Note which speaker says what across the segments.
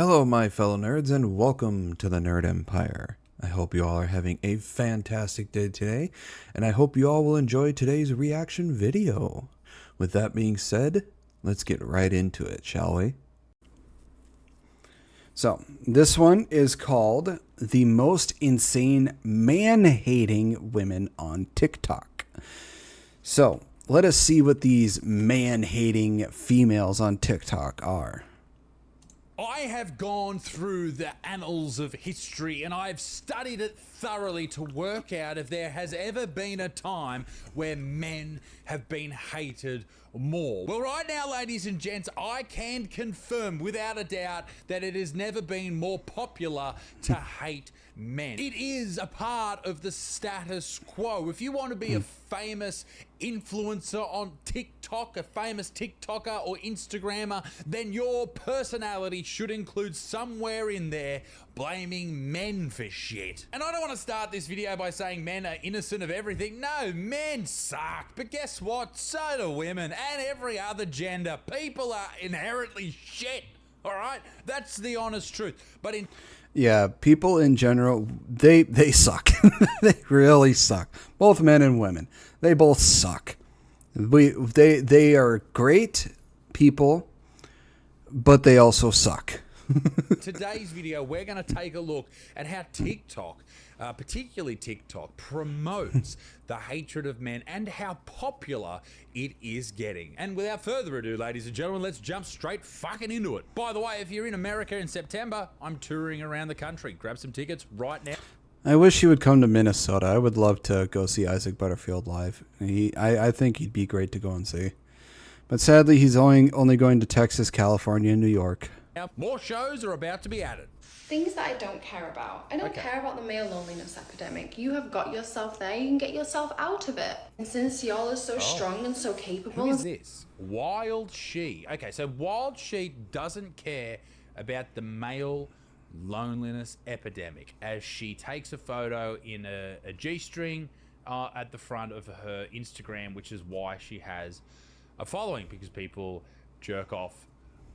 Speaker 1: Hello, my fellow nerds, and welcome to the Nerd Empire. I hope you all are having a fantastic day today, and I hope you all will enjoy today's reaction video. With that being said, let's get right into it, shall we? So, this one is called The Most Insane Man-Hating Women on TikTok. So, let us see what these man-hating females on TikTok are.
Speaker 2: I have gone through the annals of history and I've studied it thoroughly to work out if there has ever been a time where men have been hated more. Well, right now, ladies and gents, I can confirm without a doubt that it has never been more popular to hate men. It is a part of the status quo. If you want to be a famous influencer on TikTok, a famous TikToker or Instagrammer, then your personality should include somewhere in there blaming men for shit. And I don't want to start this video by saying men are innocent of everything. No, men suck. But guess what? So do women and every other gender. People are inherently shit. All right? That's the honest truth. But
Speaker 1: yeah, people in general, they suck. They really suck. Both men and women. They both suck. They are great people, but they also suck.
Speaker 2: Today's video, we're going to take a look at how TikTok, particularly TikTok, promotes the hatred of men and how popular it is getting. And without further ado, ladies and gentlemen, let's jump straight fucking into it. By the way, if you're in America in September, I'm touring around the country. Grab some tickets right now.
Speaker 1: I wish he would come to Minnesota. I would love to go see Isaac Butterfield live. I think he'd be great to go and see. But sadly, he's only going to Texas, California, and New York.
Speaker 2: Now, more shows are about to be added.
Speaker 3: Things that I don't care about. I don't care about the male loneliness epidemic. You have got yourself there. You can get yourself out of it. And since y'all are so strong and so capable...
Speaker 2: Who is this? Wild She. Okay, so Wild She doesn't care about the male loneliness epidemic as she takes a photo in a G-string at the front of her Instagram, which is why she has a following, because people jerk off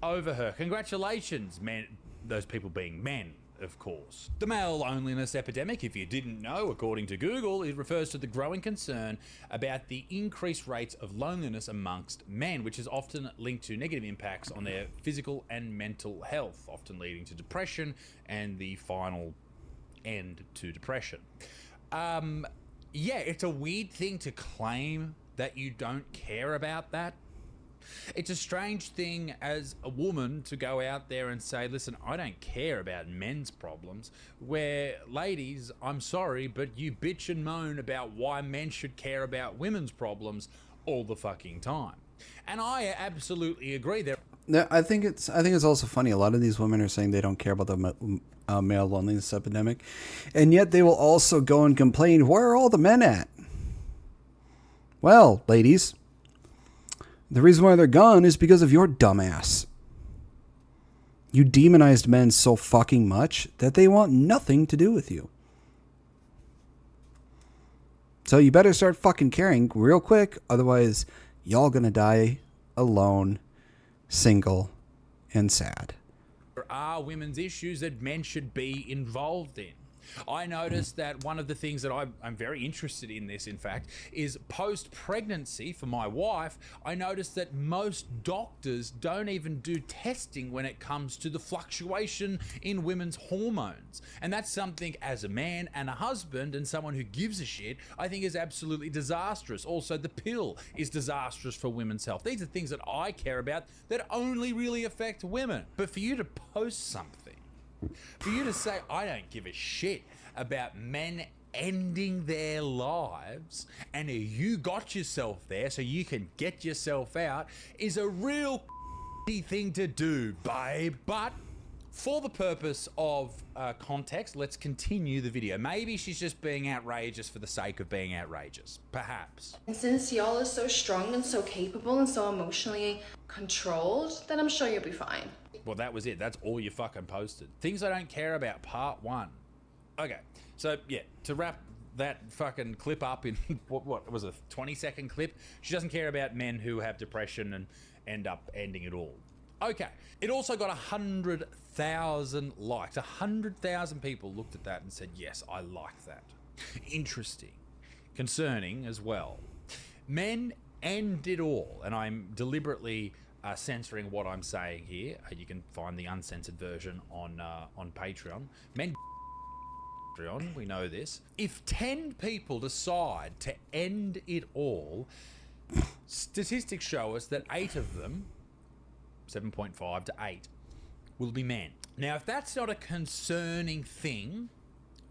Speaker 2: over her. Congratulations, men, those people being men, of course. The male loneliness epidemic, if you didn't know, according to Google, it refers to the growing concern about the increased rates of loneliness amongst men, which is often linked to negative impacts on their physical and mental health, often leading to depression and the final end to depression. Yeah, it's a weird thing to claim that you don't care about that. It's a strange thing as a woman to go out there and say, listen, I don't care about men's problems, where ladies, I'm sorry, but you bitch and moan about why men should care about women's problems all the fucking time. And I absolutely agree there.
Speaker 1: I think it's also funny. A lot of these women are saying they don't care about the male loneliness epidemic, and yet they will also go and complain, where are all the men at? Well, ladies, the reason why they're gone is because of your dumbass. You demonized men so fucking much that they want nothing to do with you. So you better start fucking caring real quick, otherwise y'all gonna die alone, single, and sad.
Speaker 2: There are women's issues that men should be involved in. I noticed that one of the things that I'm very interested in this, in fact, is post-pregnancy for my wife. I noticed that most doctors don't even do testing when it comes to the fluctuation in women's hormones. And that's something, as a man and a husband and someone who gives a shit, I think is absolutely disastrous. Also, the pill is disastrous for women's health. These are things that I care about that only really affect women. But for you to post something, for you to say, I don't give a shit about men ending their lives, and you got yourself there so you can get yourself out, is a real thing to do, babe. But for the purpose of context, let's continue the video. Maybe she's just being outrageous for the sake of being outrageous. Perhaps.
Speaker 3: And since y'all are so strong and so capable and so emotionally controlled, then I'm sure you'll be fine.
Speaker 2: Well, that was it. That's all you fucking posted. Things I don't care about, part 1. Okay, so yeah, to wrap that fucking clip up in, what was a 20-second clip? She doesn't care about men who have depression and end up ending it all. Okay, it also got 100,000 100,000 likes. 100,000 people looked at that and said, yes, I like that. Interesting. Concerning as well. Men end it all, and I'm deliberately censoring what I'm saying here. You can find the uncensored version on Patreon. Men Patreon, we know this. If 10 people decide to end it all, statistics show us that 8 of them, 7.5 to 8, will be men. Now, if that's not a concerning thing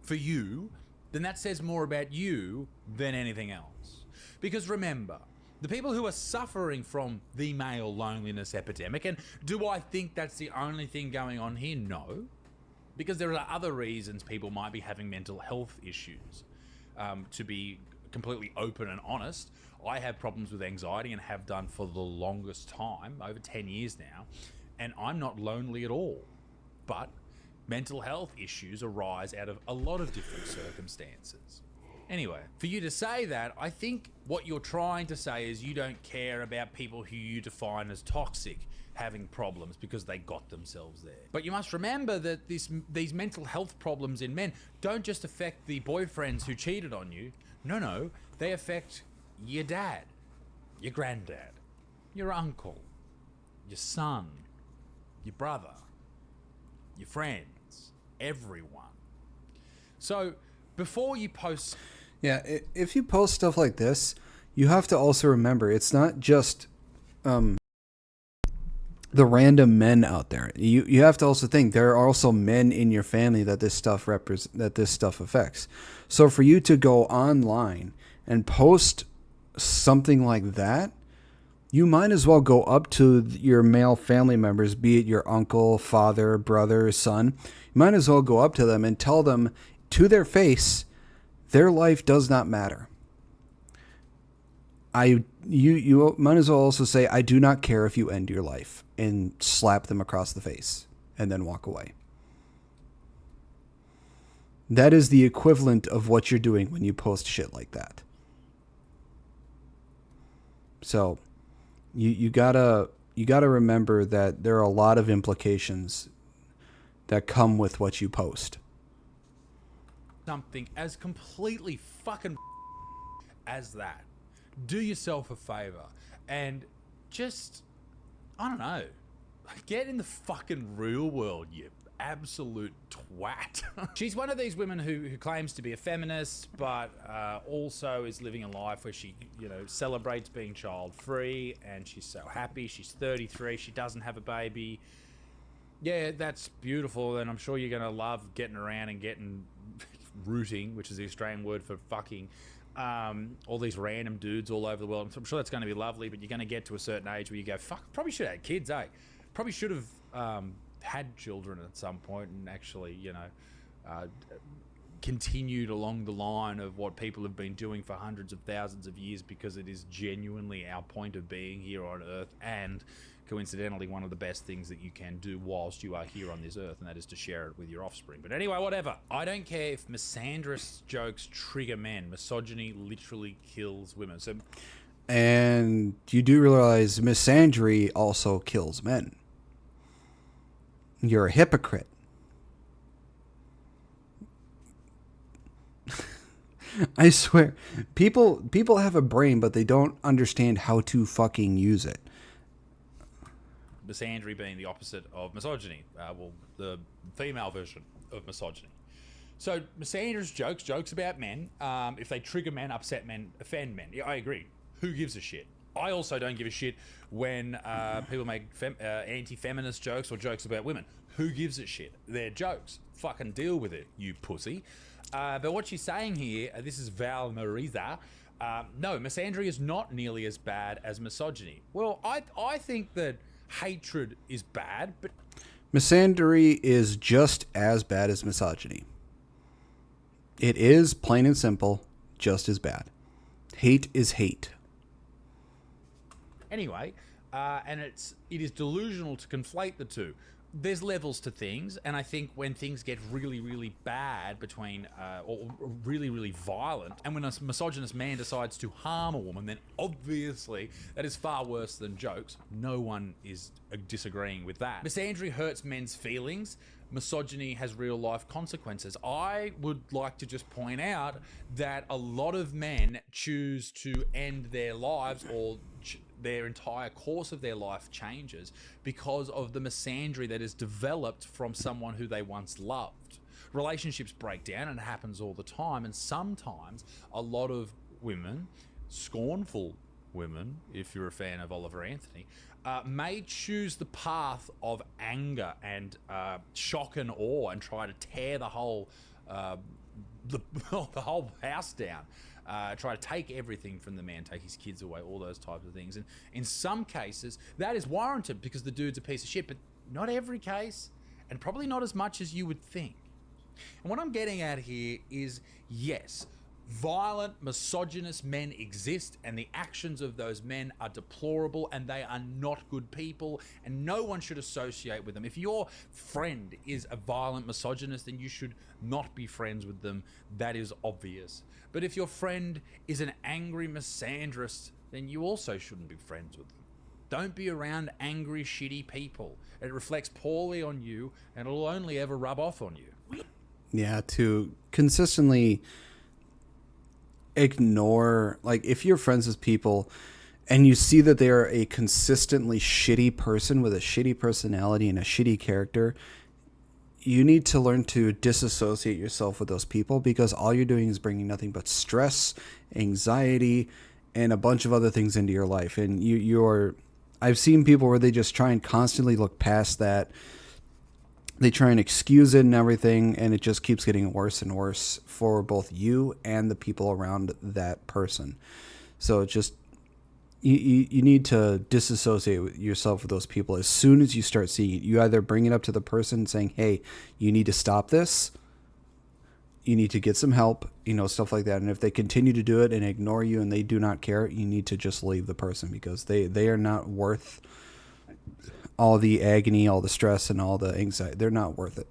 Speaker 2: for you, then that says more about you than anything else. Because remember, the people who are suffering from the male loneliness epidemic, and do I think that's the only thing going on here? No. Because there are other reasons people might be having mental health issues. To be completely open and honest, I have problems with anxiety and have done for the longest time, over 10 years now, and I'm not lonely at all. But mental health issues arise out of a lot of different circumstances. Anyway, for you to say that, I think what you're trying to say is you don't care about people who you define as toxic having problems because they got themselves there. But you must remember that these mental health problems in men don't just affect the boyfriends who cheated on you. No, they affect your dad, your granddad, your uncle, your son, your brother, your friends, everyone. So before you post...
Speaker 1: Yeah, if you post stuff like this, you have to also remember it's not just the random men out there. You have to also think there are also men in your family that this stuff affects. So for you to go online and post something like that, you might as well go up to your male family members, be it your uncle, father, brother, son. You might as well go up to them and tell them to their face, their life does not matter. You might as well also say, I do not care if you end your life, and slap them across the face and then walk away. That is the equivalent of what you're doing when you post shit like that. So you gotta remember that there are a lot of implications that come with what you post.
Speaker 2: Something as completely fucking as that. Do yourself a favor and just, I don't know, get in the fucking real world, you absolute twat. She's one of these women who claims to be a feminist, but also is living a life where she, celebrates being child-free, and she's so happy. She's 33. She doesn't have a baby. Yeah, that's beautiful, and I'm sure you're going to love getting around and getting rooting, which is the Australian word for fucking, all these random dudes all over the world. I'm sure that's going to be lovely, but you're going to get to a certain age where you go, fuck, probably should have had kids, eh? Probably should have had children at some point and actually, continued along the line of what people have been doing for hundreds of thousands of years, because it is genuinely our point of being here on Earth, and coincidentally one of the best things that you can do whilst you are here on this earth, and that is to share it with your offspring. But anyway, whatever. I don't care if misandrous jokes trigger men. Misogyny literally kills women. So,
Speaker 1: and you do realize misandry also kills men. You're a hypocrite. I swear, people have a brain, but they don't understand how to fucking use it.
Speaker 2: Misandry being the opposite of misogyny. The female version of misogyny. So misandrous jokes about men, if they trigger men, upset men, offend men. Yeah, I agree. Who gives a shit? I also don't give a shit when people make anti-feminist jokes or jokes about women. Who gives a shit? They're jokes. Fucking deal with it, you pussy. But what she's saying here, this is Val Marisa, no, misandry is not nearly as bad as misogyny. Well, I think that hatred is bad, but
Speaker 1: misandry is just as bad as misogyny. It is, plain and simple, just as bad. Hate is hate.
Speaker 2: Anyway, and it is delusional to conflate the two. there's levels to things, and I think when things get really, really bad between, or really, really violent, and when a misogynist man decides to harm a woman, then obviously that is far worse than jokes. No one is disagreeing with that. Misandry hurts men's feelings. Misogyny has real life consequences. I would like to just point out that a lot of men choose to end their lives, or their entire course of their life changes because of the misandry that is developed from someone who they once loved. Relationships break down, and it happens all the time, and sometimes a lot of women, scornful women, if you're a fan of Oliver Anthony, may choose the path of anger and shock and awe, and try to tear the whole the whole house down. Try to take everything from the man, take his kids away, all those types of things. And in some cases, that is warranted because the dude's a piece of shit, but not every case, and probably not as much as you would think. And what I'm getting at here is, yes, violent, misogynist men exist, and the actions of those men are deplorable, and they are not good people, and no one should associate with them. If your friend is a violent misogynist, then you should not be friends with them. That is obvious. But if your friend is an angry misandrist, then you also shouldn't be friends with them. Don't be around angry, shitty people. It reflects poorly on you, and it'll only ever rub off on you.
Speaker 1: Yeah, to consistently ignore, like, if you're friends with people and you see that they're a consistently shitty person with a shitty personality and a shitty character, you need to learn to disassociate yourself with those people, because all you're doing is bringing nothing but stress, anxiety, and a bunch of other things into your life. And I've seen people where they just try and constantly look past that. They try and excuse it and everything, and it just keeps getting worse and worse for both you and the people around that person. So it just, you need to disassociate yourself with those people as soon as you start seeing it. You either bring it up to the person saying, hey, you need to stop this. You need to get some help, stuff like that. And if they continue to do it and ignore you and they do not care, you need to just leave the person, because they are not worth all the agony, all the stress, and all the anxiety. They're not worth it.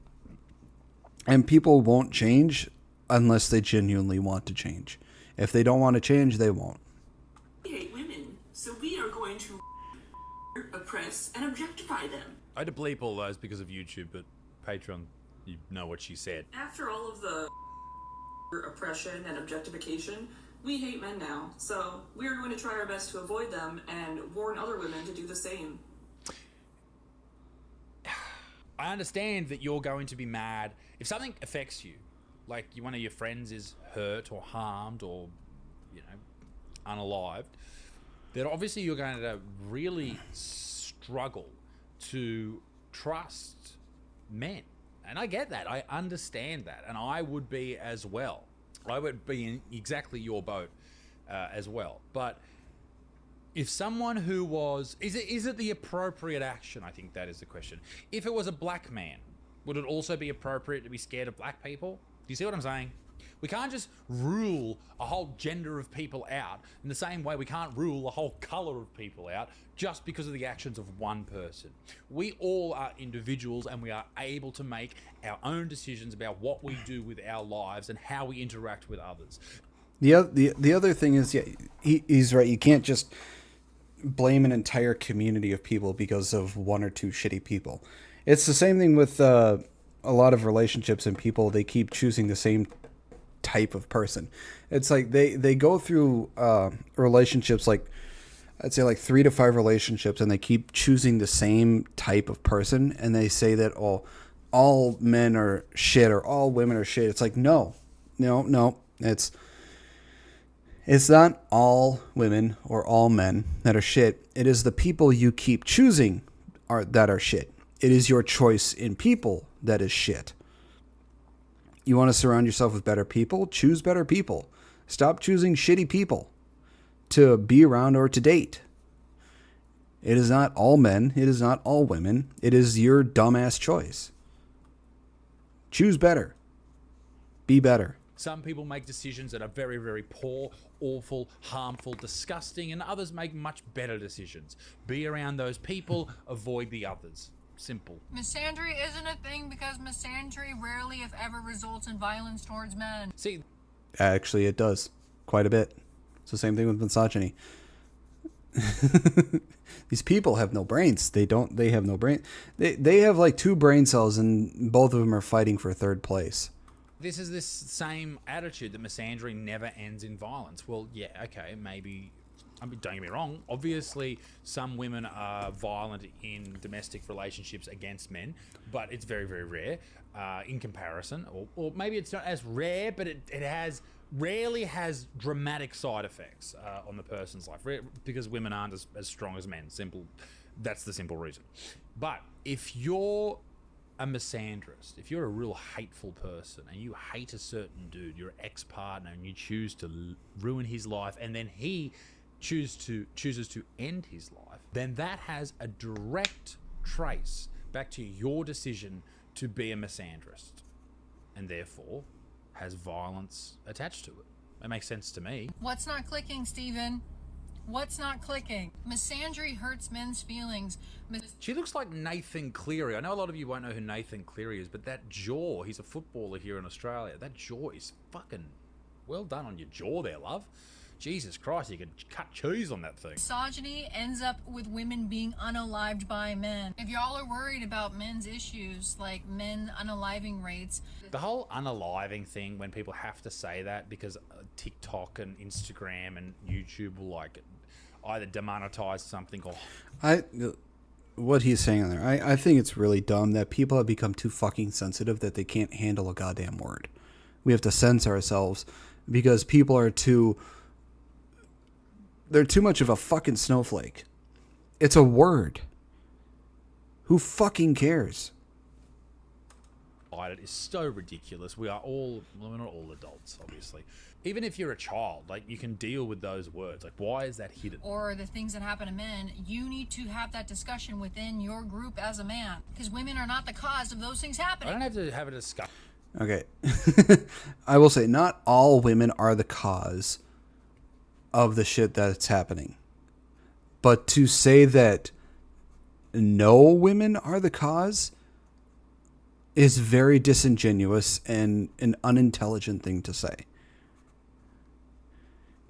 Speaker 1: And people won't change unless they genuinely want to change. If they don't want to change, they won't.
Speaker 4: We hate women, so we are going to oppress and objectify them.
Speaker 2: I had to bleep all those because of YouTube, but Patreon, you know what she said.
Speaker 4: After all of the oppression and objectification, we hate men now, so we are going to try our best to avoid them and warn other women to do the same.
Speaker 2: I understand that you're going to be mad if something affects you, like one of your friends is hurt or harmed or, unalived. Then obviously you're going to really struggle to trust men, and I get that. I understand that, and I would be as well. I would be in exactly your boat as well. But if someone who was... Is it the appropriate action? I think that is the question. If it was a black man, would it also be appropriate to be scared of black people? Do you see what I'm saying? We can't just rule a whole gender of people out in the same way we can't rule a whole color of people out just because of the actions of one person. We all are individuals, and we are able to make our own decisions about what we do with our lives and how we interact with others.
Speaker 1: The other thing is, yeah, he's right. You can't just blame an entire community of people because of one or two shitty people. It's the same thing with a lot of relationships and people. They keep choosing the same type of person. It's like they go through relationships, like I'd say like 3 to 5 relationships, and they keep choosing the same type of person, and they say that all men are shit or all women are shit. It's like no. It's not all women or all men that are shit. It is the people you keep choosing that are shit. It is your choice in people that is shit. You want to surround yourself with better people? Choose better people. Stop choosing shitty people to be around or to date. It is not all men. It is not all women. It is your dumbass choice. Choose better. Be better.
Speaker 2: Some people make decisions that are very, very poor, awful, harmful, disgusting, and others make much better decisions. Be around those people, avoid the others. Simple.
Speaker 5: Misandry isn't a thing because misandry rarely, if ever, results in violence towards men.
Speaker 2: See,
Speaker 1: Actually, it does quite a bit. It's the same thing with misogyny. These people have no brains. They have no brain. They have like 2 brain cells, and both of them are fighting for 3rd place.
Speaker 2: this is this same attitude that misandry never ends in violence. Well, yeah, okay, maybe. I mean, don't get me wrong. Obviously, some women are violent in domestic relationships against men, but it's very, very rare in comparison. Or maybe it's not as rare, but it rarely has dramatic side effects on the person's life, because women aren't as strong as men. Simple. That's the simple reason. But if you're a misandrist, if you're a real hateful person and you hate a certain dude, your ex-partner, and you choose to ruin his life, and then he chooses to end his life, then that has a direct trace back to your decision to be a misandrist, and therefore has violence attached to it. That makes sense to me.
Speaker 5: What's not clicking, Steven? What's not clicking? Misandry hurts men's feelings.
Speaker 2: She looks like Nathan Cleary. I know a lot of you won't know who Nathan Cleary is, but that jaw, he's a footballer here in Australia. That jaw is fucking well done on your jaw there, love. Jesus Christ, you could cut cheese on that thing.
Speaker 5: Misogyny ends up with women being unalived by men. If y'all are worried about men's issues, like men unaliving rates...
Speaker 2: The whole unaliving thing, when people have to say that because TikTok and Instagram and YouTube will like either demonetize something or...
Speaker 1: What he's saying there, I think it's really dumb that people have become too fucking sensitive that they can't handle a goddamn word. We have to censor ourselves because people are too... They're too much of a fucking snowflake. It's a word. Who fucking cares?
Speaker 2: It is so ridiculous. We're not all adults, obviously. Even if you're a child, like, you can deal with those words. Like, why is that hidden?
Speaker 5: Or the things that happen to men, you need to have that discussion within your group as a man. Because women are not the cause of those things happening.
Speaker 2: I don't have to have a discussion.
Speaker 1: Okay. I will say, not all women are the cause of the shit that's happening. But to say that no women are the cause is very disingenuous and an unintelligent thing to say.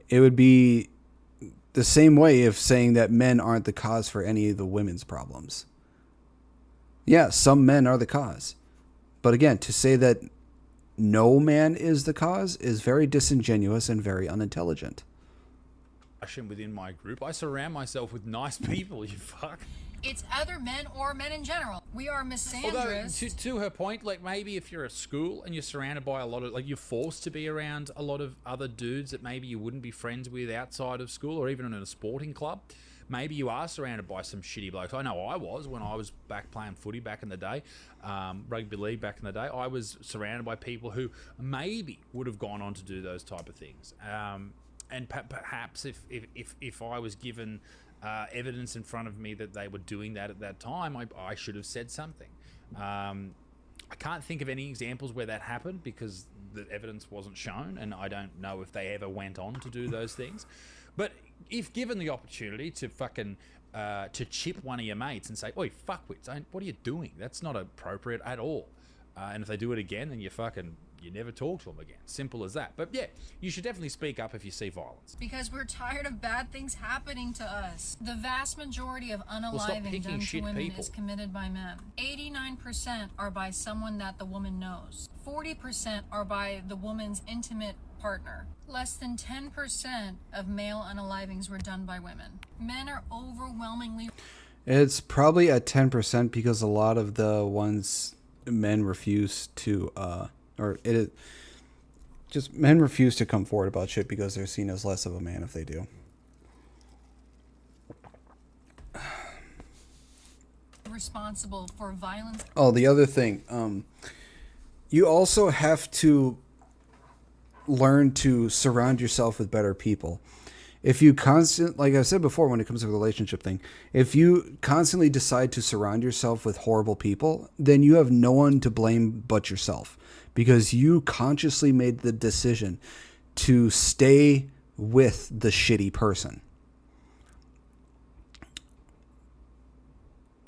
Speaker 1: It would be the same way if saying that men aren't the cause for any of the women's problems. Yeah, some men are the cause. But again, to say that no man is the cause is very disingenuous and very unintelligent.
Speaker 2: Within my group, I surround myself with nice people. You fuck.
Speaker 5: It's other men or men in general. We are
Speaker 2: Although,
Speaker 5: misandrous.
Speaker 2: to her point, like, maybe if you're at school and you're surrounded by a lot of, like, you're forced to be around a lot of other dudes that maybe you wouldn't be friends with outside of school, or even in a sporting club, maybe you are surrounded by some shitty blokes. I know I was when I was back playing footy back in the day, rugby league back in the day. I was surrounded by people who maybe would have gone on to do those type of things. And perhaps if I was given evidence in front of me that they were doing that at that time, I should have said something. I can't think of any examples where that happened because the evidence wasn't shown, and I don't know if they ever went on to do those things. But if given the opportunity to fucking to chip one of your mates and say, "Oi, fuckwits, what are you doing? That's not appropriate at all." And if they do it again, then you never talk to them again. Simple as that. But yeah, you should definitely speak up if you see violence.
Speaker 5: Because we're tired of bad things happening to us. The vast majority of unaliving done to women is committed by men. 89% are by someone that the woman knows. 40% are by the woman's intimate partner. Less than 10% of male unalivings were done by women. Men are overwhelmingly...
Speaker 1: It's probably at 10% because a lot of the ones men refuse to... men refuse to come forward about shit because they're seen as less of a man if they do.
Speaker 5: Responsible for violence.
Speaker 1: Oh, the other thing, you also have to learn to surround yourself with better people. If you like I said before, when it comes to the relationship thing, if you constantly decide to surround yourself with horrible people, then you have no one to blame but yourself. Because you consciously made the decision to stay with the shitty person.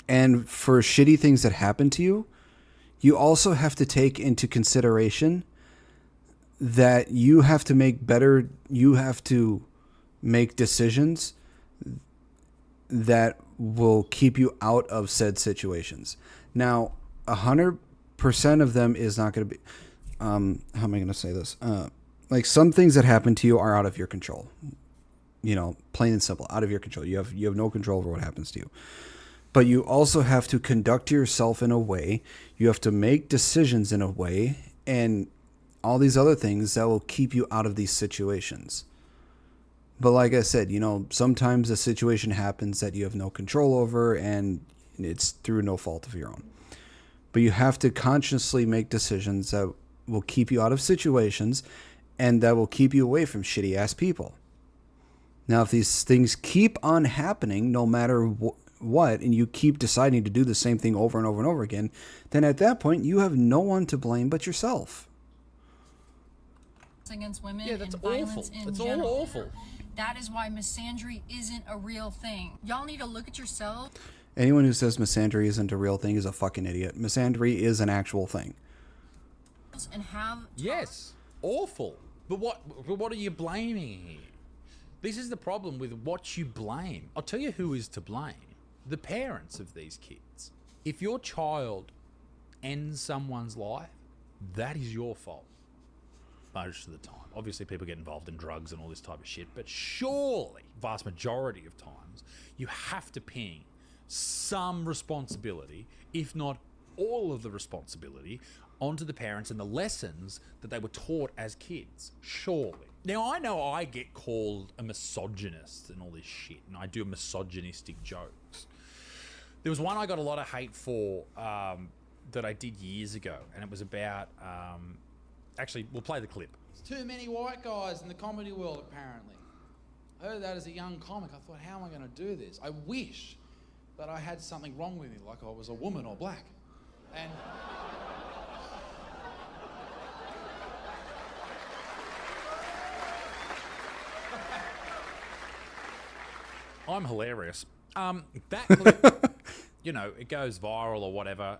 Speaker 1: And for shitty things that happen to you, you also have to take into consideration that you have to make decisions that will keep you out of said situations. Now, 100% of them is not going to be, how am I going to say this? Like some things that happen to you are out of your control. Plain and simple, out of your control. You have no control over what happens to you. But you also have to conduct yourself in a way, you have to make decisions in a way, and all these other things that will keep you out of these situations. But like I said, sometimes a situation happens that you have no control over, and it's through no fault of your own. But you have to consciously make decisions that will keep you out of situations and that will keep you away from shitty ass people. Now, if these things keep on happening, no matter what, and you keep deciding to do the same thing over and over and over again, then at that point, you have no one to blame but yourself.
Speaker 5: Against women
Speaker 2: that's
Speaker 5: and violence
Speaker 2: awful.
Speaker 5: in
Speaker 2: It's
Speaker 5: general.
Speaker 2: all awful.
Speaker 5: That is why misandry isn't a real thing. Y'all need to look at yourself.
Speaker 1: Anyone who says misandry isn't a real thing is a fucking idiot. Misandry is an actual thing.
Speaker 5: And have
Speaker 2: Yes, awful. But what are you blaming here? This is the problem with what you blame. I'll tell you who is to blame. The parents of these kids. If your child ends someone's life, that is your fault. Most of the time. Obviously, people get involved in drugs and all this type of shit, but surely, vast majority of times, you have to ping some responsibility, if not all of the responsibility, onto the parents and the lessons that they were taught as kids. Surely. Now, I know I get called a misogynist and all this shit, and I do misogynistic jokes. There was one I got a lot of hate for that I did years ago, and it was about... actually, we'll play the clip.
Speaker 6: There's too many white guys in the comedy world, apparently. I heard that as a young comic. I thought, how am I going to do this? I wish that I had something wrong with me, like I was a woman or black. And...
Speaker 2: I'm hilarious. That clip, it goes viral or whatever,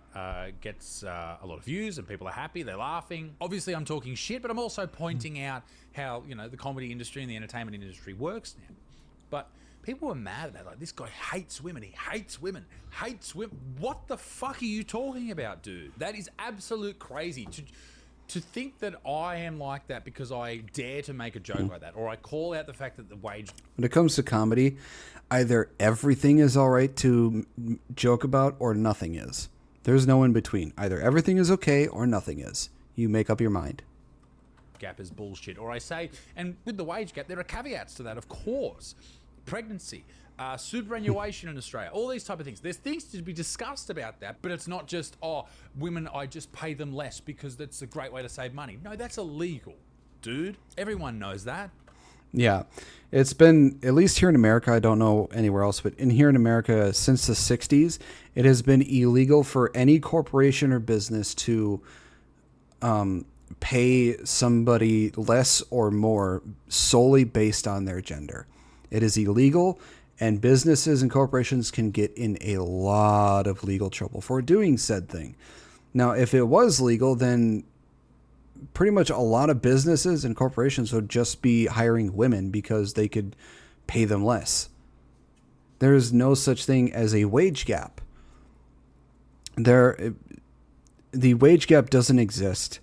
Speaker 2: gets a lot of views and people are happy, they're laughing. Obviously, I'm talking shit, but I'm also pointing out how, the comedy industry and the entertainment industry works now. But people were mad at that. Like, this guy hates women. He hates women. Hates women. What the fuck are you talking about, dude? That is absolute crazy. To think that I am like that because I dare to make a joke like that, or I call out the fact that the wage...
Speaker 1: When it comes to comedy, either everything is all right to joke about or nothing is. There's no in between. Either everything is okay or nothing is. You make up your mind.
Speaker 2: Gap is bullshit. Or I say, and with the wage gap, there are caveats to that, of course. Pregnancy, superannuation in Australia, all these type of things. There's things to be discussed about that, but it's not just, women, I just pay them less because that's a great way to save money. No, that's illegal, dude. Everyone knows that.
Speaker 1: Yeah. It's been, at least here in America, I don't know anywhere else, but here in America, since the 60s, it has been illegal for any corporation or business to pay somebody less or more solely based on their gender. It is illegal, and businesses and corporations can get in a lot of legal trouble for doing said thing. Now, if it was legal, then pretty much a lot of businesses and corporations would just be hiring women because they could pay them less. There is no such thing as a wage gap. The wage gap doesn't exist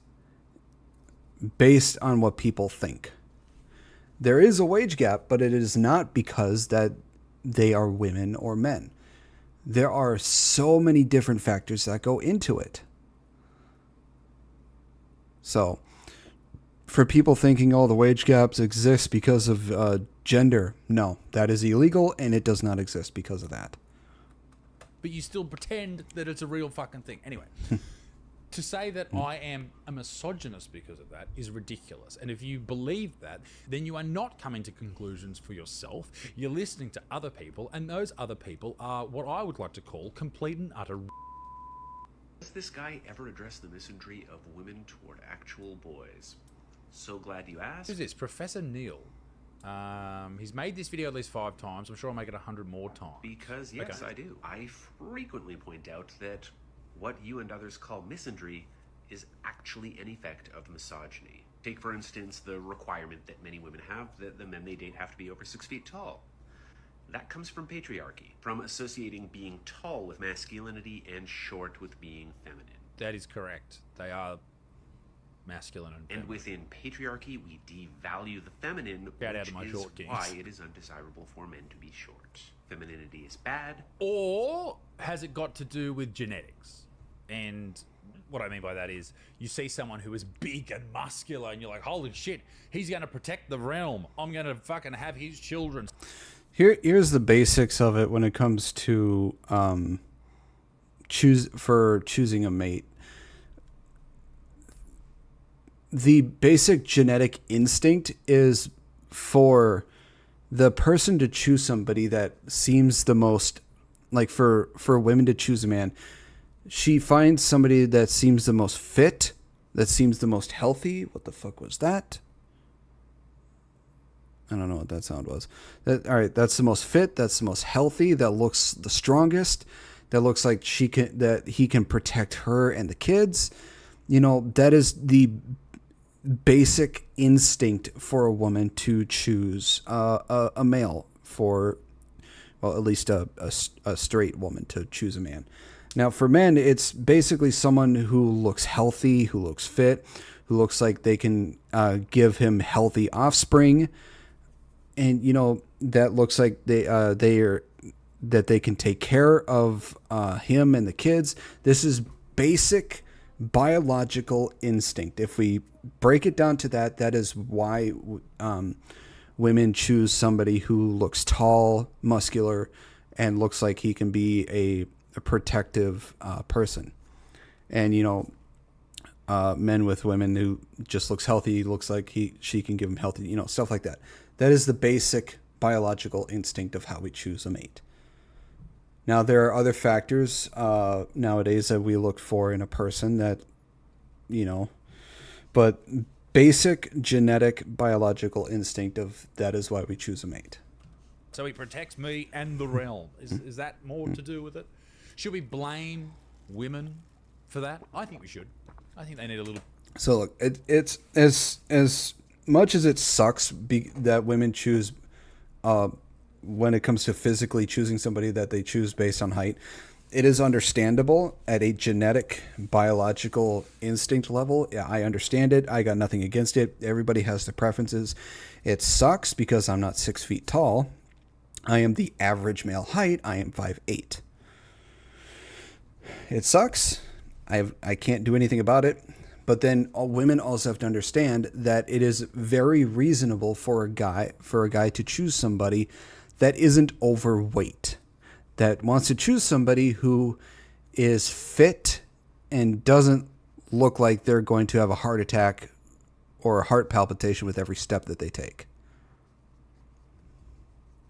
Speaker 1: based on what people think. There is a wage gap, but it is not because that they are women or men. There are so many different factors that go into it. So, for people thinking, the wage gaps exist because of gender, no, that is illegal, and it does not exist because of that.
Speaker 2: But you still pretend that it's a real fucking thing. Anyway, to say that I am a misogynist because of that is ridiculous. And if you believe that, then you are not coming to conclusions for yourself. You're listening to other people, and those other people are what I would like to call complete and utter...
Speaker 7: Does this guy ever address the misandry of women toward actual boys? So glad you asked.
Speaker 2: Who's this? Professor Neil. He's made this video at least 5 times. I'm sure I'll make it 100 more times.
Speaker 7: Because, yes, I do. I frequently point out that what you and others call misandry is actually an effect of misogyny. Take, for instance, the requirement that many women have that the men they date have to be over 6 feet tall. That comes from patriarchy, from associating being tall with masculinity and short with being feminine.
Speaker 2: That is correct. They are masculine and feminine.
Speaker 7: And within patriarchy, we devalue the feminine,
Speaker 2: Get out
Speaker 7: which
Speaker 2: of my
Speaker 7: is
Speaker 2: short kings.
Speaker 7: why it is undesirable for men to be short. Femininity is bad.
Speaker 2: Or has it got to do with genetics? And what I mean by that is you see someone who is big and muscular and you're like, holy shit, he's going to protect the realm. I'm going to fucking have his children.
Speaker 1: Here's the basics of it when it comes to choosing a mate. The basic genetic instinct is for the person to choose somebody that seems the most, like for women to choose a man, she finds somebody that seems the most fit, that seems the most healthy. What the fuck was that? I don't know what that sound was. All right, that's the most fit, that's the most healthy, that looks the strongest, that looks like he can protect her and the kids. You know, that is the basic instinct for a woman to choose a male for, well, at least a straight woman to choose a man. Now, for men, it's basically someone who looks healthy, who looks fit, who looks like they can give him healthy offspring. And, you know, that looks like that they can take care of him and the kids. This is basic biological instinct. If we break it down to that, that is why women choose somebody who looks tall, muscular, and looks like he can be a protective person. And, you know, men with women who just looks healthy, looks like she can give him healthy, you know, stuff like that. That is the basic biological instinct of how we choose a mate. Now, there are other factors nowadays that we look for in a person that, you know, but basic genetic biological instinct of that is why we choose a mate.
Speaker 2: So he protects me and the realm. Is that more to do with it? Should we blame women for that? I think we should. I think they need a little...
Speaker 1: So look, it's as much as it sucks that women choose when it comes to physically choosing somebody that they choose based on height, it is understandable at a genetic biological instinct level. Yeah, I understand it. I got nothing against it. Everybody has their preferences. It sucks because I'm not 6 feet tall. I am the average male height. I am 5'8". It sucks. I can't do anything about it. But then women also have to understand that it is very reasonable for a guy to choose somebody that isn't overweight, that wants to choose somebody who is fit and doesn't look like they're going to have a heart attack or a heart palpitation with every step that they take.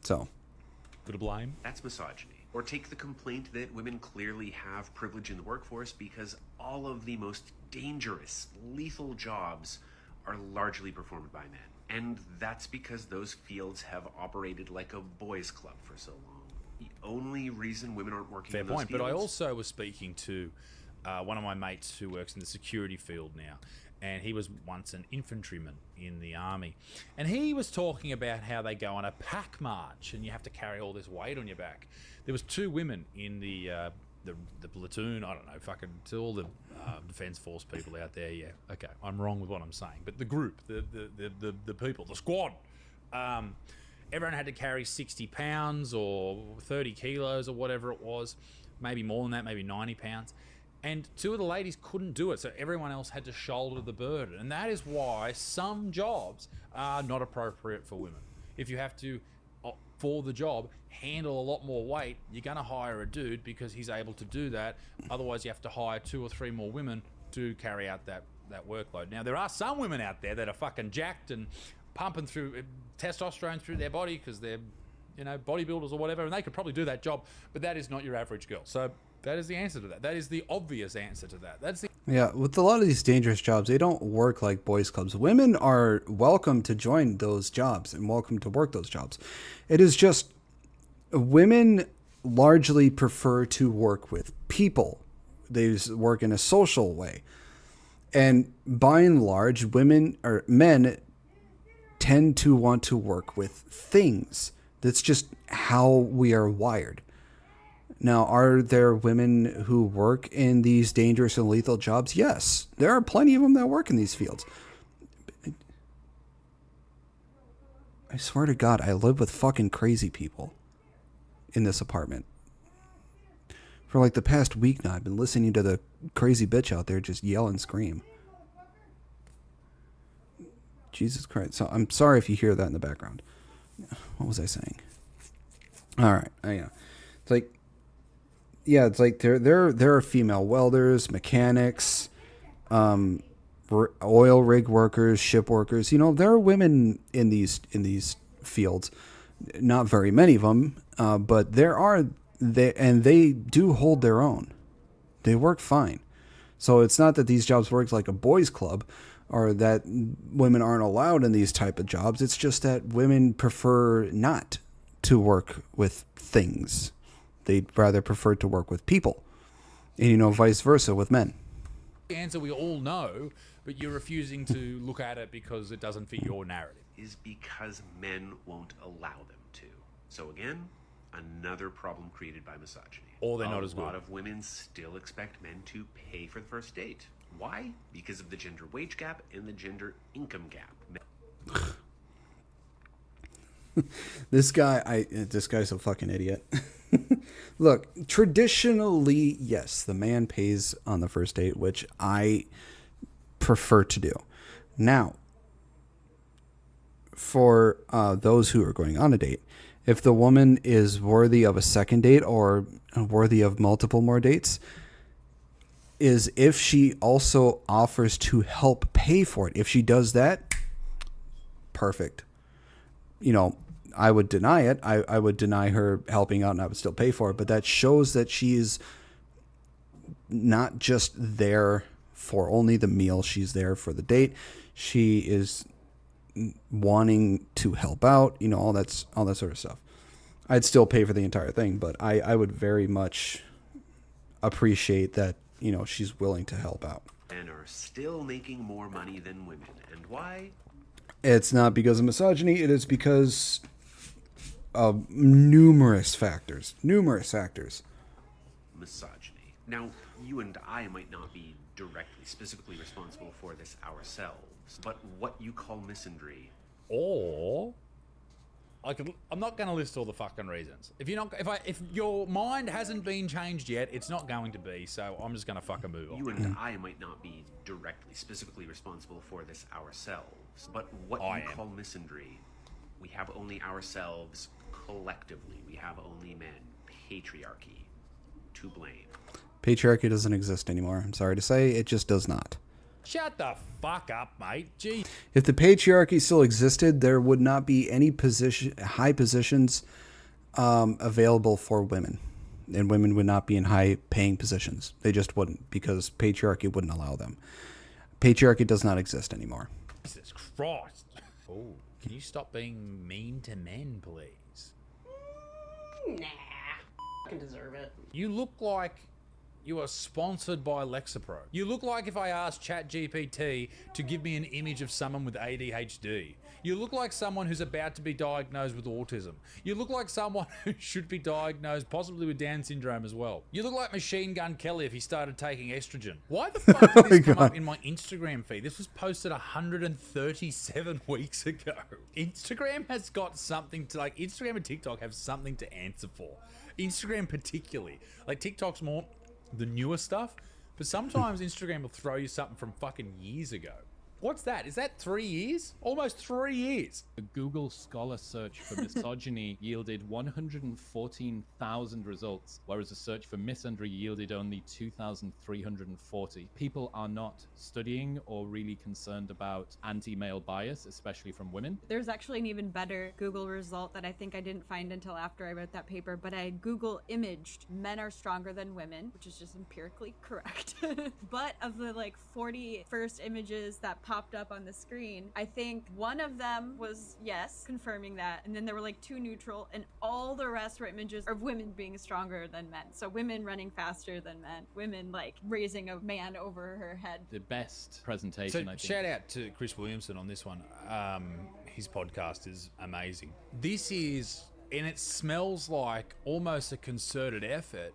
Speaker 1: So,
Speaker 2: bit of blame.
Speaker 7: That's misogyny. Or take the complaint that women clearly have privilege in the workforce because all of the most dangerous, lethal jobs are largely performed by men. And that's because those fields have operated like a boys' club for so long. The only reason women aren't working in those fields...
Speaker 2: Fair point, but I also was speaking to one of my mates who works in the security field now, and he was once an infantryman in the army. And he was talking about how they go on a pack march and you have to carry all this weight on your back. There was 2 women in the platoon, I don't know, fucking, to all the Defence Force people out there, yeah, okay, I'm wrong with what I'm saying, but the group, the people, the squad, everyone had to carry 60 pounds or 30 kilos or whatever it was, maybe more than that, maybe 90 pounds. And 2 of the ladies couldn't do it, so everyone else had to shoulder the burden. And that is why some jobs are not appropriate for women. If you have to, for the job, handle a lot more weight, you're going to hire a dude because he's able to do that. Otherwise, you have to hire 2 or 3 more women to carry out that workload. Now, there are some women out there that are fucking jacked and pumping through testosterone through their body because they're, you know, bodybuilders or whatever, and they could probably do that job, but that is not your average girl. So that is the answer to that. That is the obvious answer to that. That's the
Speaker 1: Yeah, with a lot of these dangerous jobs, they don't work like boys' clubs. Women are welcome to join those jobs and welcome to work those jobs. It is just women largely prefer to work with people. They work in a social way. And by and large, women or men tend to want to work with things. That's just how we are wired. Now, are there women who work in these dangerous and lethal jobs? Yes, there are plenty of them that work in these fields. I swear to God, I live with fucking crazy people in this apartment. For like the past week now, I've been listening to the crazy bitch out there just yell and scream. Jesus Christ. So I'm sorry if you hear that in the background. What was I saying? All right. Yeah. It's like, yeah, it's like there are female welders, mechanics, oil rig workers, ship workers. You know, there are women in these fields. Not very many of them, but there are. They do hold their own. They work fine. So it's not that these jobs work like a boys' club, or that women aren't allowed in these type of jobs. It's just that women prefer not to work with things. They'd rather prefer to work with people. And, you know, vice versa with men.
Speaker 2: The answer we all know, but you're refusing to look at it because it doesn't fit your narrative.
Speaker 7: Is because men won't allow them to. So again, another problem created by misogyny.
Speaker 2: Or they're not as good.
Speaker 7: A lot of women still expect men to pay for the first date. Why? Because of the gender wage gap and the gender income gap.
Speaker 1: This guy's a fucking idiot. Look, traditionally, yes, the man pays on the first date, which I prefer to do. Now, for those who are going on a date, if the woman is worthy of a second date or worthy of multiple more dates, is if she also offers to help pay for it. If she does that, perfect. You know, I would deny it. I would deny her helping out and I would still pay for it. But that shows that she's not just there for only the meal. She's there for the date. She is wanting to help out, you know, all that sort of stuff. I'd still pay for the entire thing, but I would very much appreciate that, you know, she's willing to help out.
Speaker 7: Men are still making more money than women. And why?
Speaker 1: It's not because of misogyny. It is because of numerous factors.
Speaker 7: Misogyny. Now, you and I might not be directly, specifically responsible for this ourselves, but what you call misandry.
Speaker 2: Or I'm not going to list all the fucking reasons. If your mind hasn't been changed yet, it's not going to be. So I'm just going to fucking move on.
Speaker 7: You and I might not be directly, specifically responsible for this ourselves, but what you call misandry, we have only ourselves collectively. We have only men. Patriarchy to blame.
Speaker 1: Patriarchy doesn't exist anymore. I'm sorry to say, it just does not.
Speaker 2: Shut the fuck up, mate. Gee.
Speaker 1: If the patriarchy still existed, there would not be any high positions available for women. And women would not be in high-paying positions. They just wouldn't, because patriarchy wouldn't allow them. Patriarchy does not exist anymore.
Speaker 2: Jesus Christ. Oh, can you stop being mean to men, please?
Speaker 8: Nah. I can deserve it.
Speaker 2: You look like you are sponsored by Lexapro. You look like if I asked ChatGPT to give me an image of someone with ADHD. You look like someone who's about to be diagnosed with autism. You look like someone who should be diagnosed possibly with Down syndrome as well. You look like Machine Gun Kelly if he started taking estrogen. Why the fuck did this come up in my Instagram feed? This was posted 137 weeks ago. Instagram has got something to, like, Instagram and TikTok have something to answer for. Instagram particularly. Like, TikTok's more the newer stuff, but sometimes Instagram will throw you something from fucking years ago. What's that? Is that 3 years? Almost 3 years.
Speaker 9: The Google Scholar search for misogyny yielded 114,000 results, whereas a search for misandry yielded only 2,340. People are not studying or really concerned about anti-male bias, especially from women.
Speaker 10: There's actually an even better Google result that I think I didn't find until after I wrote that paper, but I Google imaged men are stronger than women, which is just empirically correct. But of the like 40 first images that popped up on the screen, I think one of them was yes, confirming that, and then there were like 2 neutral, and all the rest were images of women being stronger than men. So women running faster than men, women like raising a man over her head.
Speaker 9: The best presentation,
Speaker 2: So
Speaker 9: I think.
Speaker 2: shout out to Chris Williamson on this one. His podcast is amazing. This is, and it smells like almost a concerted effort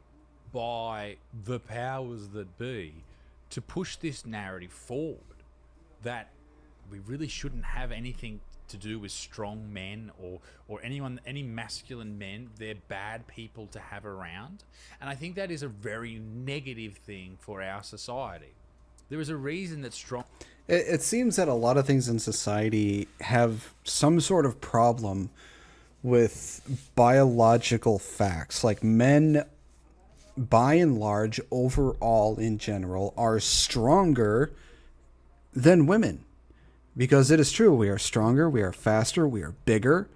Speaker 2: by the powers that be to push this narrative forward that we really shouldn't have anything to do with strong men or any masculine men. They're bad people to have around. And I think that is a very negative thing for our society. There is a reason that strong...
Speaker 1: It seems that a lot of things in society have some sort of problem with biological facts. Like men, by and large, overall in general, are stronger than women. Because it is true, we are stronger, we are faster, we are bigger.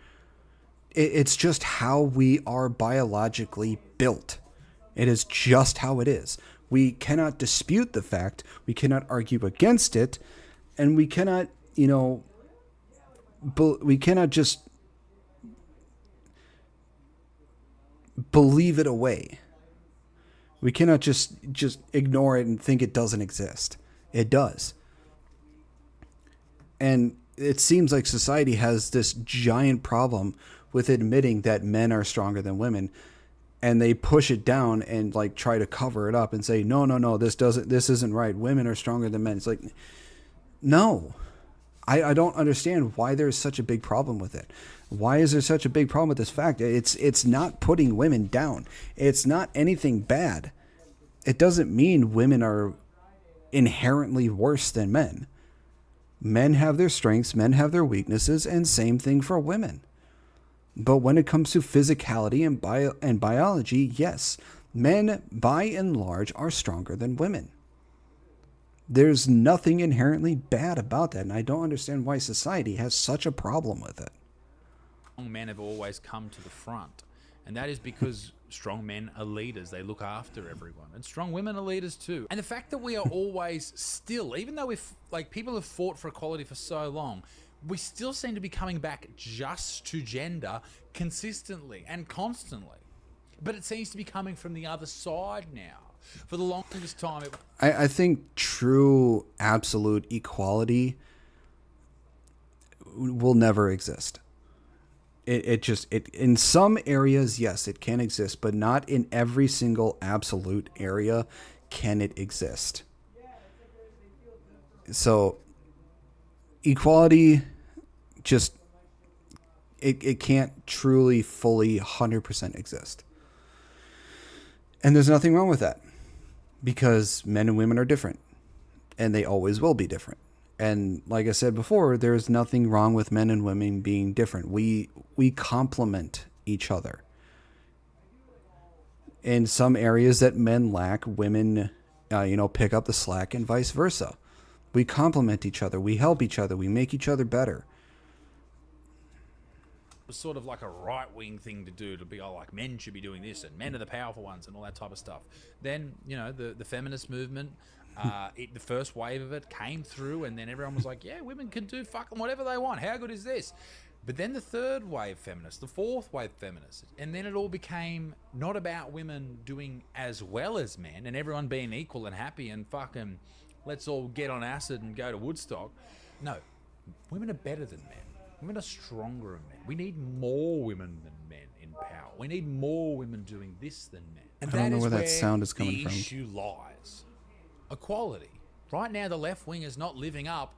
Speaker 1: It's just how we are biologically built. It is just how it is. We cannot dispute the fact, we cannot argue against it, and we cannot, we cannot just believe it away. We cannot just ignore it and think it doesn't exist. It does. And it seems like society has this giant problem with admitting that men are stronger than women, and they push it down and like try to cover it up and say, no, this isn't right. Women are stronger than men. It's like, no, I don't understand why there's such a big problem with it. Why is there such a big problem with this fact? It's not putting women down. It's not anything bad. It doesn't mean women are inherently worse than men. Men have their strengths, men have their weaknesses, and same thing for women. But when it comes to physicality and biology, yes, men by and large are stronger than women. There's nothing inherently bad about that, and I don't understand why society has such a problem with it.
Speaker 2: Strong men have always come to the front, and that is because strong men are leaders. They look after everyone, and strong women are leaders too. And the fact that we are always still, even though people have fought for equality for so long, we still seem to be coming back just to gender consistently and constantly. But it seems to be coming from the other side now. For the longest time,
Speaker 1: I think true absolute equality will never exist. It in some areas, yes, it can exist, but not in every single absolute area can it exist. So equality just it can't truly fully 100% exist. And there's nothing wrong with that, because men and women are different, and they always will be different. And like I said before, there's nothing wrong with men and women being different. We complement each other. In some areas that men lack, women, pick up the slack, and vice versa. We complement each other. We help each other. We make each other better.
Speaker 2: it was sort of like a right-wing thing to do, to be like men should be doing this and men are the powerful ones and all that type of stuff. Then the feminist movement, the first wave of it came through, and then everyone was like, yeah, women can do fucking whatever they want, how good is this? But then the third wave feminists, the fourth wave feminists, and then it all became not about women doing as well as men and everyone being equal and happy and fucking let's all get on acid and go to Woodstock. No, women are better than men. Women are stronger than men. We need more women than men in power. We need more women doing this than men. And
Speaker 1: I don't know where that sound is coming
Speaker 2: the
Speaker 1: from.
Speaker 2: issue lies. Equality. Right now, the left wing is not living up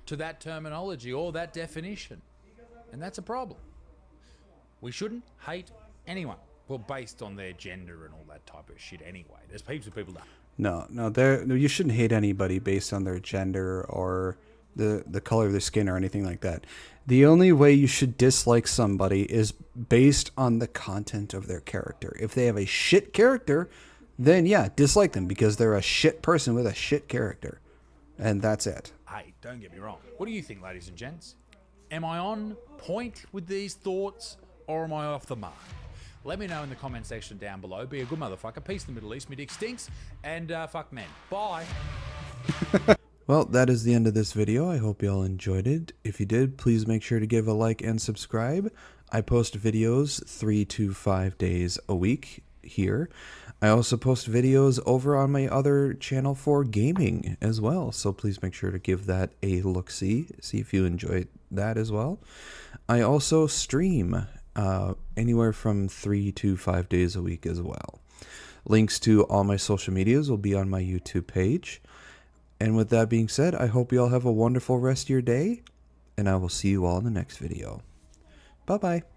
Speaker 2: to that terminology or that definition. And that's a problem. We shouldn't hate anyone. Well, based on their gender and all that type of shit anyway. There's heaps of people that...
Speaker 1: No, you shouldn't hate anybody based on their gender or the color of their skin or anything like that. The only way you should dislike somebody is based on the content of their character. If they have a shit character, then yeah, dislike them because they're a shit person with a shit character. And that's it.
Speaker 2: Hey, don't get me wrong. What do you think, ladies and gents? Am I on point with these thoughts, or am I off the mark? Let me know in the comment section down below. Be a good motherfucker. Peace in the Middle East. Me dick stinks. And fuck men. Bye.
Speaker 1: Well, that is the end of this video. I hope you all enjoyed it. If you did, please make sure to give a like and subscribe. I post videos 3 to 5 days a week here. I also post videos over on my other channel for gaming as well. So please make sure to give that a look-see. See if you enjoy that as well. I also stream anywhere from 3 to 5 days a week as well. Links to all my social medias will be on my YouTube page. And with that being said, I hope you all have a wonderful rest of your day, and I will see you all in the next video. Bye-bye.